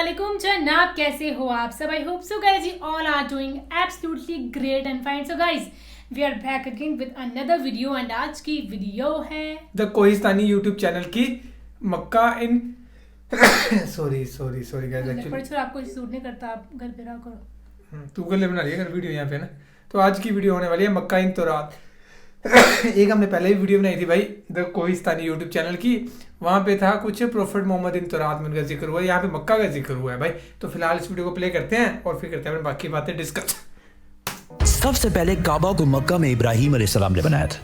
Assalamualaikum जनाब, कैसे हो आप सब? I hope so guys, you all are doing absolutely great and fine. So guys, we are back again with another video and आज की video है द कोहिस्तानी यूट्यूब चैनल की मक्का इन सॉरी गाइस एक्चुअली पर आपको सूट नहीं करता, आप घर पे रहा करो। तू कर ले, बना लिया कर वीडियो यहाँ पे ना। तो आज की वीडियो होने वाली है मक्का इन तौरात। एक हमने पहले भी वीडियो बनाई थी भाई द कोहिस्तानी यूट्यूब चैनल की, वहाँ पे था कुछ प्रोफेट मोहम्मद इन तौरात में उनका जिक्र हुआ है, यहाँ पे मक्का का जिक्र हुआ है भाई। तो फिलहाल इस वीडियो को प्ले करते हैं और फिर करते हैं बाकी बातें डिस्कस। सबसे पहले काबा को मक्का में इब्राहिम अलैहिस्सलाम ने बनाया था,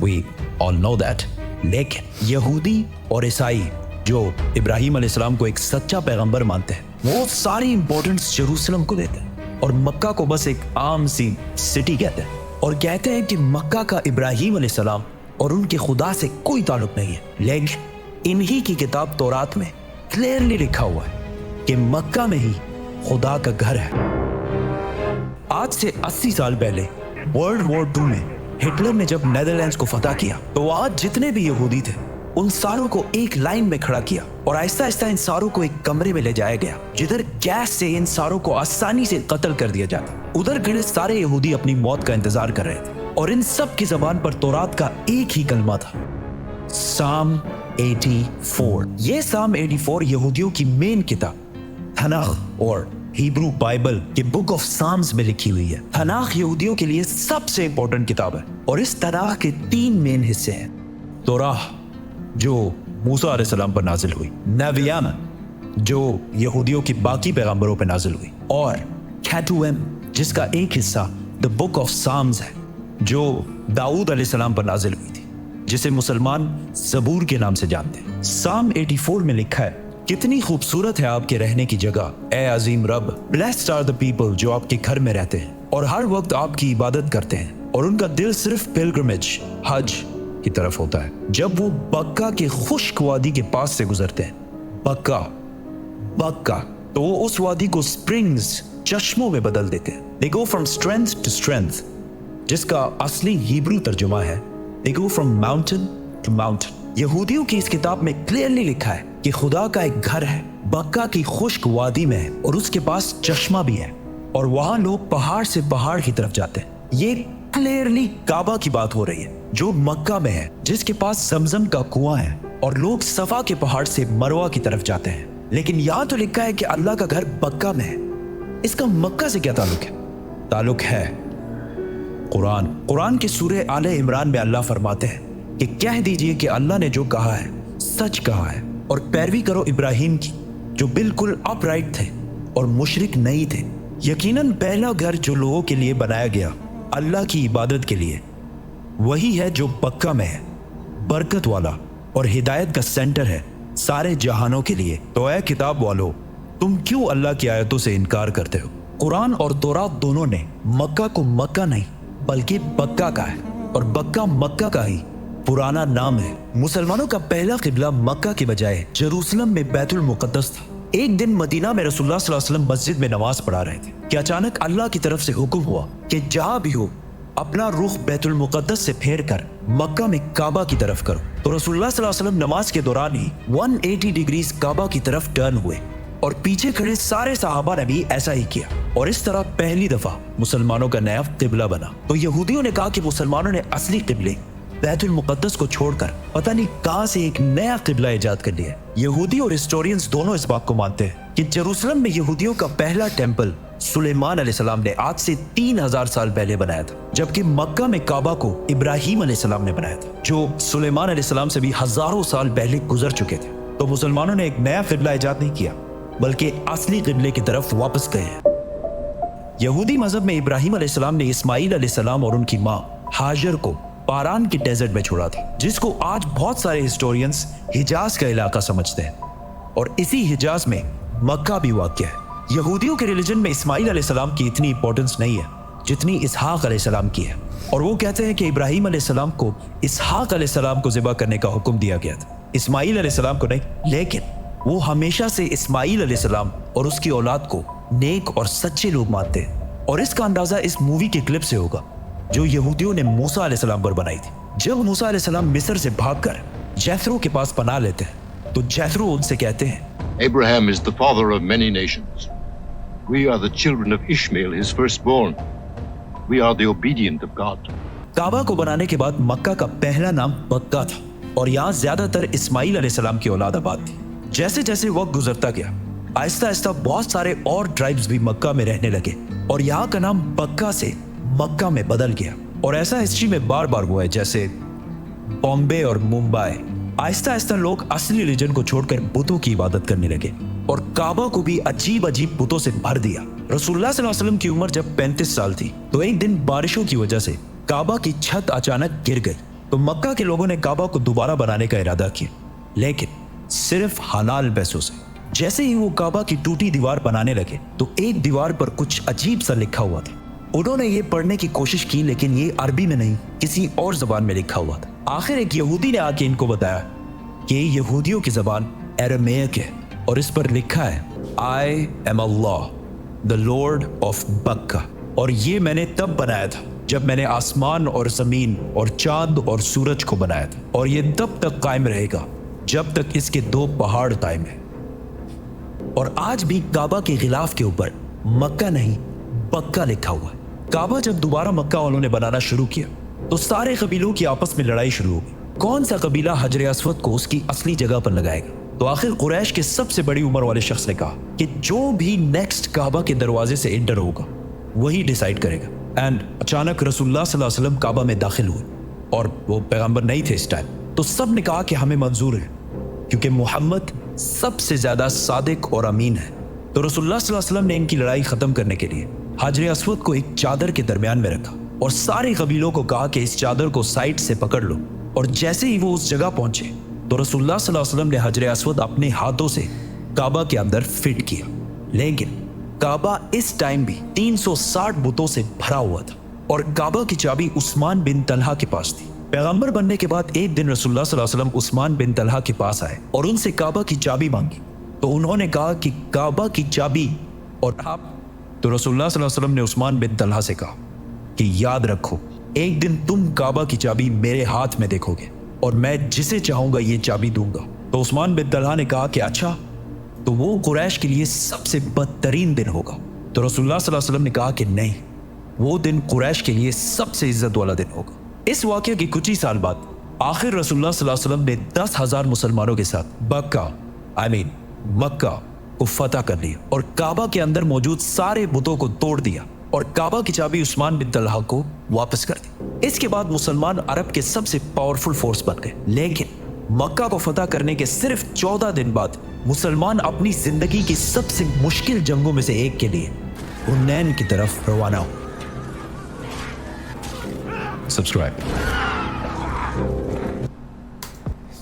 we all know that। लेकिन यहूदी और ईसाई जो इब्राहिम अलैहिस्सलाम को एक सच्चा पैगंबर मानते हैं, वो सारी इंपॉर्टेंस यरूशलेम को देते हैं और मक्का को बस एक आम सी सिटी कहते हैं और कहते हैं कि मक्का का इब्राहिम अलैहिस्सलाम और उनके खुदा से कोई ताल्लुक नहीं है। लेकिन इन्हीं की किताब तौरात में क्लियरली लिखा हुआ है कि मक्का में ही खुदा का घर है। आज से 80 साल पहले वर्ल्ड वॉर 2 में हिटलर ने जब नेदरलैंड्स को फतह किया तो आज जितने भी यहूदी थे उन सारों को एक लाइन में खड़ा किया और आहिस्ता आहिस्ता इन सारों को एक कमरे में ले जाया गया जिधर गैस से इन सारों को आसानी से कत्ल कर दिया जाता। उधर खड़े सारे यहूदी अपनी मौत का इंतजार कर रहे थे और इन सब की जबान पर तौरात का एक ही कलमा था, साम 84। ये साम 84 यहूदियों की मेन किताब तनाख और हिब्रू बाइबल के बुक ऑफ साम्स में लिखी हुई है। तनाख यहूदियों के लिए सबसे इंपॉर्टेंट किताब है और इस तनाख के 3 मेन हिस्से हैं। तौराह जो मूसा अलैहिस्सलाम पर नाजिल हुई, नबियान जो यहूदियों की बाकी पैगंबरों पर नाजिल हुई, और कैटुएम जिसका एक हिस्सा द बुक ऑफ साम्स है जो दाऊद अलैहिस्सलाम पर नाजिल हुई थी, जिसे मुसलमान ज़बूर के नाम से जानते हैं। साम 84 में लिखा है, कितनी खूबसूरत है आपके रहने की जगह, ए अजीम रब। ब्लेस्ड आर द पीपल जो आपके घर में रहते हैं और हर वक्त आपकी इबादत करते हैं और उनका दिल सिर्फ पिलग्रिमेज हज की तरफ होता है। जब वो बक्का के खुश्क वादी के पास से गुजरते हैं, बक्का तो वो उस वादी को स्प्रिंग्स चश्मों में बदल देते हैं। They go from strength to strength, जिसका असली हिब्रू तर्जुमा है They go from mountain to mountain। यहूदियों की इस किताब में क्लियरली लिखा है कि खुदा का एक घर है, बक्का की खुश्क वादी में है और उसके पास चश्मा भी है और वहां लोग पहाड़ से पहाड़ की तरफ जाते हैं। ये क्लियरली काबा की बात हो रही है जो मक्का में है, जिसके पास जमजम का कुआं है और लोग सफा के पहाड़ से मरवा की तरफ जाते हैं। लेकिन यहाँ तो लिखा है कि अल्लाह का घर बक्का में है। इसका मक्का से क्या ताल्लुक है? ताल्लुक है कुरान के सूरे आले इमरान में अल्लाह फरमाते हैं कि कह दीजिए कि अल्लाह ने जो कहा है सच कहा है और पैरवी करो इब्राहिम की जो बिल्कुल अपराइट थे और मुशरिक नहीं थे। यकीनन पहला घर जो लोगों के लिए बनाया गया अल्लाह की इबादत के लिए वही है जो बक्का में है, बरकत वाला और हिदायत का सेंटर है सारे जहानों के लिए। तो ऐ किताब वालों, तुम क्यों अल्लाह की आयतों से इनकार करते हो? कुरान और तौरात दोनों ने मक्का को मक्का नहीं बल्कि बक्का का है और बक्का मक्का का ही पुराना नाम है। मुसलमानों का पहला किबला मक्का के बजाय जेरूसलम में बैतुल मुकद्दस था। एक दिन मदीना में रसूलुल्लाह सल्लल्लाहु अलैहि वसल्लम मस्जिद में नमाज पढ़ा रहे थे कि अचानक अल्लाह की तरफ से हुक्म हुआ कि जहां भी हो अपना रुख बैतुल मुकद्दस से फेर कर मक्का में काबा की तरफ करो। तो रसूलुल्लाह सल्लल्लाहु अलैहि वसल्लम नमाज के दौरान ही 180 डिग्रीज काबा की तरफ टर्न हुए और पीछे खड़े सारे सहाबा ने भी ऐसा ही किया और इस तरह पहली दफा मुसलमानों का नया किबला बना। तो यहूदियों ने कहा कि मुसलमानों ने असली किबले बैतुल मुकद्दस को छोड़कर पता नहीं कहां से एक नया किबला इजाद कर लिया। यहूदी और हिस्टोरियंस दोनों इस बात को मानते हैं कि जेरूसलम में यहूदियों का पहला टेंपल सुलेमान अलैहिस्सलाम ने आज से 3000 साल पहले बनाया था, जबकि मक्का में काबा को इब्राहिम अलैहिस्सलाम ने बनाया था जो सुलेमान अलैहिस्सलाम से भी हजारों साल पहले गुजर चुके थे। तो मुसलमानों ने एक नया किबला इजाद नहीं किया बल्कि असली किबले की तरफ वापस गए हैं। यहूदी मजहब में इब्राहिम अलैहिस्सलाम ने इस्माइल अलैहिस्सलाम और उनकी माँ हाजर को पारान के डेजर्ट में छोड़ा था, जिसको आज बहुत सारे हिस्टोरियंस हिजाज का इलाका समझते हैं और इसी हिजाज में मक्का भी वाक़ है। यहूदियों के रिलीजन में इस्माइल अलैहिस्सलाम की इतनी इंपॉर्टेंस नहीं है जितनी इसहाक अलैहिस्सलाम की है और वो कहते हैं कि इब्राहिम अलैहिस्सलाम को इसहाक अलैहिस्सलाम को ज़िबा करने का हुक्म दिया गया था, इस्माइल अलैहिस्सलाम को नहीं। लेकिन वो हमेशा से इस्माइल अलैहिस्सलाम और उसकी औलाद को नेक और सच्चे लोग मानते हैं और इसका अंदाजा इस मूवी के क्लिप से होगा जो यहूदियों ने मूसा अलैहिस्सलाम पर बनाई थी। जब मूसा अलैहिस्सलाम मिस्र से भागकर जैथरो के पास पनाह लेते हैं तो जैथरो उनसे कहते हैं Abraham is the father of many nations. We are the children of Ishmael, his firstborn. We are the obedient of God. काबा को बनाने के बाद मक्का का पहला नाम बक्का था और यहाँ ज्यादातर इस्माइल अलैहिस्सलाम की औलाद आबाद थी। जैसे जैसे वक्त गुजरता गया आहिस्ता आहिस्ता बहुत सारे और ट्राइब्स भी मक्का में रहने लगे और यहाँ का नाम बक्का से मक्का में बदल गया। और ऐसा हिस्ट्री में बार बार हुआ है, जैसे बॉम्बे और मुंबई आहिस्ता आहिस्ता लोग असली रिलीजन को छोड़कर बुतों की इबादत करने लगे और काबा को भी अजीब अजीब बुतों से भर दिया। रसूलुल्लाह सल्लल्लाहु अलैहि वसल्लम की उम्र जब 35 साल थी तो एक दिन बारिशों की वजह से काबा की छत अचानक गिर गई तो मक्का के लोगों ने काबा को दोबारा बनाने का इरादा किया, लेकिन सिर्फ हलाल पैसों से। जैसे ही वो काबा की टूटी दीवार बनाने लगे तो एक दीवार पर कुछ अजीब सा लिखा हुआ था। उन्होंने ये पढ़ने की कोशिश की लेकिन ये अरबी में नहीं किसी और जबान में लिखा हुआ था। आखिर एक यहूदी ने आके इनको बताया कि यहूदियों की जबान अरामीक है और इस पर लिखा है I am Allah the Lord of बक्का। और ये मैंने तब बनाया था जब मैंने आसमान और जमीन और चांद और सूरज को बनाया था और ये तब तक कायम रहेगा जब तक इसके 2 पहाड़ कायम है। और आज भी काबा के गिलाफ के ऊपर मक्का नहीं बक्का लिखा हुआ है। काबा जब दोबारा मक्का वालों ने बनाना शुरू किया तो सारे कबीलों की आपस में लड़ाई शुरू हो गई। कौन सा कबीला हजर अस्वद को उसकी असली जगह पर लगाएगा? तो आखिर कुरैश के सबसे बड़ी उम्र वाले शख्स ने कहा कि जो भी नेक्स्ट काबा के दरवाजे से एंटर होगा वही डिसाइड करेगा। एंड अचानक रसूलुल्लाह सल्लल्लाहु अलैहि वसल्लम काबा में दाखिल हुए और वो पैगंबर नहीं थे इस टाइम। तो सब ने कहा कि हमें मंजूर है क्योंकि मोहम्मद सबसे ज्यादा सादिक और अमीन है। तो रसूलुल्लाह सल्लल्लाहु अलैहि वसल्लम ने इनकी लड़ाई खत्म करने के लिए हजर अस्वद को एक चादर के दरमियान में रखा और सारे कबीलों को कहा कि इस चादर को साइड से पकड़ लो। और जैसे ही वो उस जगह पहुंचे तो रसूलुल्लाह सल्लल्लाहु अलैहि वसल्लम ने हजर अस्वद अपने हाथों से काबा के अंदर फिट किया। लेकिन काबा इस टाइम भी 360 बुतों से भरा हुआ था और काबा की चाबी उस्मान बिन तलहा के पास थी। पैगंबर बनने के बाद एक दिन रसूलुल्लाह सल्लल्लाहु अलैहि वसल्लम उस्मान बिन तलहा के पास आए और उनसे काबा की चाबी मांगी। तो उन्होंने कहा कि काबा की चाबी और आप। तो रसूलुल्लाह सल्लल्लाहु अलैहि वसल्लम ने उस्मान बिन तलहा से कहा कि याद रखो एक दिन तुम काबा की चाबी मेरे हाथ में देखोगे और मैं जिसे चाहूंगा ये चाबी दूंगा। तो उस्मान बिन तलहा ने कहा कि अच्छा, तो वो कुरैश के लिए सबसे बदतरीन दिन होगा। तो रसूलुल्लाह सल्लल्लाहु अलैहि वसल्लम ने कहा कि नहीं, वो दिन कुरैश के लिए सबसे इज्जत वाला दिन होगा। इस वाक़ये के कुछ ही साल बाद आखिर रसूलुल्लाह सल्लल्लाहु अलैहि वसल्लम ने 10,000 मुसलमानों के साथ मक्का को फतह कर लिया और काबा के अंदर मौजूद सारे बुतों को तोड़ दिया और काबा की चाबी उस्मान बिन तलहा को वापस कर दी। इसके बाद मुसलमान अरब के सबसे पावरफुल फोर्स बन गए। लेकिन मक्का को फतह करने के सिर्फ 14 दिन बाद मुसलमान अपनी जिंदगी की सबसे मुश्किल जंगों में से एक के लिए हुनैन की तरफ रवाना हो। सब्सक्राइब।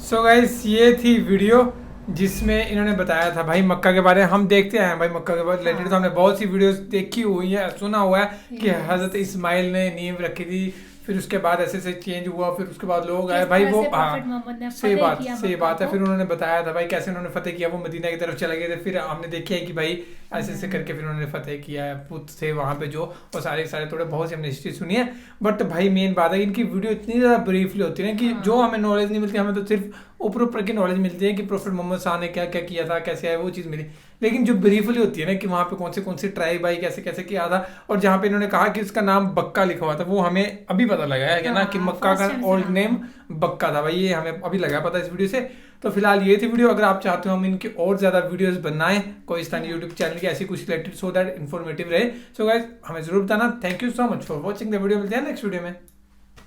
सो गाइस, ये थी वीडियो जिसमें इन्होंने बताया था भाई मक्का के बारे में। हम देखते हैं भाई मक्का के बारे में रिलेटेड तो हमने बहुत सी वीडियोस देखी हुई है, सुना हुआ है कि हजरत इस्माइल ने नींव रखी थी, फिर उसके बाद ऐसे से चेंज हुआ, फिर उसके बाद लोग आए भाई वो सही बात है। फिर उन्होंने बताया था भाई कैसे उन्होंने फतेह किया, वो मदीना की तरफ चले गए थे। फिर हमने देखा है कि भाई ऐसे ऐसे करके फिर उन्होंने फतेह किया है, पुत थे वहाँ पे जो, और सारे थोड़े बहुत सी हमने हिस्ट्री सुनी है। बट भाई मेन बात है इनकी वीडियो इतनी ज़्यादा ब्रीफली होती है कि जो हमें नॉलेज नहीं मिलती, हमें तो सिर्फ ऊपर की नॉलेज मिलती है कि प्रोफेट मोहम्मद शाह ने क्या क्या किया था, कैसे आया, वो चीज़ मिली। लेकिन जो ब्रीफली होती है ना कि वहाँ पे कौन सी ट्राइब आई, कैसे कैसे किया था, और जहाँ पे इन्होंने कहा कि इसका नाम बक्का लिखा हुआ था, वो हमें अभी पता लगा है ना कि मक्का का ओल्ड नेम बक्का था भाई, ये हमें अभी लगा पता इस वीडियो से। तो फिलहाल ये थी वीडियो। अगर आप चाहते हो हम इनकी और ज़्यादा वीडियोस बनाएं कोहिस्तानी यूट्यूब चैनल की ऐसी कुछ रिलेटेड, सो दैट इन्फॉर्मेटिव रहे, सो गाइस हमें जरूर बताना। Thank you so much for watching the video. मिलते हैं नेक्स्ट वीडियो में।